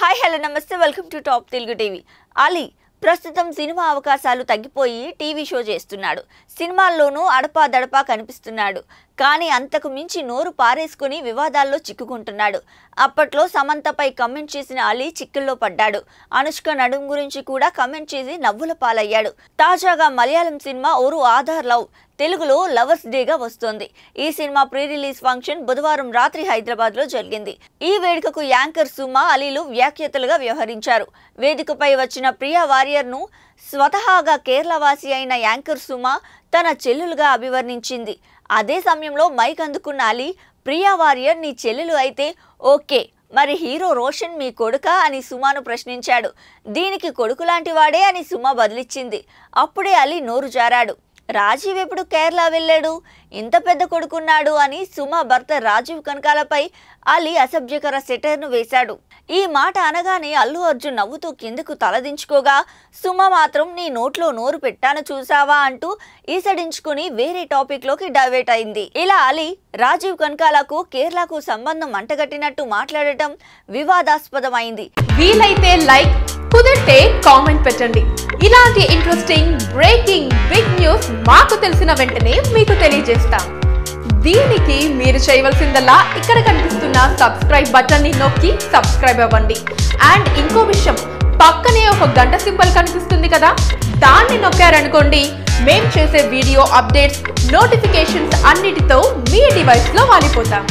Hi hello నమస్తే welcome to top Telugu TV. Ali ప్రస్తుతం cinema అవకాశాలు తగ్గిపోయి టీవీ షో చేస్తున్నాడు. సినిమాల్లోనూ అడపాదడపా కనిపిస్తున్నాడు. కానీ అంతకు మించి నోరు పారేసుకుని వివాదాల్లో చిక్కుకుంటున్నాడు. అప్పట్లో సమంతపై కమెంట్ చేసిన అలీ చిక్కుల్లో పడ్డాడు. అనుష్క నడుం గురించి కూడా కమెంట్ చేసి నవ్వుల పాలయ్యాడు. తాజాగా మలయాళం సినిమా ఓరు ఆధార్ లవ్ తెలుగులో లవర్స్ డేగా వస్తోంది. ఈ సినిమా ప్రీ రిలీజ్ ఫంక్షన్ బుధవారం రాత్రి హైదరాబాద్ లో జరిగింది. ఈ వేడుకకు యాంకర్ సుమా, అలీలు వ్యాఖ్యాతలుగా వ్యవహరించారు. వేదికపై వచ్చిన ప్రియా వారియర్ ను స్వతహాగా కేరళ వాసి అయిన యాంకర్ సుమా తన చెల్లెలుగా అభివర్ణించింది. అదే సమయంలో మైక్ అందుకున్న అలీ, ప్రియా వారియర్ నీ చెల్లెలు అయితే ఓకే, మరి హీరో రోషన్ మీ కొడుకా అని సుమాను ప్రశ్నించాడు. దీనికి కొడుకు లాంటి వాడే అని సుమా బదిలిచ్చింది. అప్పుడే అలీ నోరు జారాడు. రాజీవ్ ఎప్పుడు కేరళ వెళ్ళాడు, ఇంత పెద్ద కొడుకున్నాడు అని సుమా భర్త రాజీవ్ కనకాలపై అలీ అసభ్యకర సెటైర్ను వేశాడు. ఈ మాట అనగానే అల్లు అర్జున్ నవ్వుతూ కిందకు తలదించుకోగా సుమా మాత్రం నీ నోట్లో నోరు పెట్టాను చూసావా అంటూ ఈసడించుకుని వేరే టాపిక్ లోకి డైవర్ట్ అయింది. ఇలా అలీ రాజీవ్ కనకాలకు కేరళకు సంబంధం అంటగట్టినట్టు మాట్లాడటం వివాదాస్పదమైంది. వీలైతే లైక్, కుదిరితే కామెంట్ పెట్టండి. ఇలాంటి ఇంట్రెస్టింగ్ బ్రేకింగ్ బిగ్ న్యూస్ మాకు తెలిసిన వెంటనే మీకు తెలియజేస్తాం. దీనికి మీరు చేయవలసిందల్లా ఇక్కడ కనిపిస్తున్న సబ్స్క్రైబ్ బటన్ ని నొక్కి సబ్స్క్రైబ్ అవ్వండి. అండ్ ఇంకో విషయం, పక్కనే ఒక గంట సింబల్ కనిపిస్తుంది కదా, దాన్ని నొక్కారనుకోండి మేం చేసే వీడియో అప్డేట్స్, నోటిఫికేషన్స్ అన్నిటితో మీ డివైస్ లో వాలిపోతాం.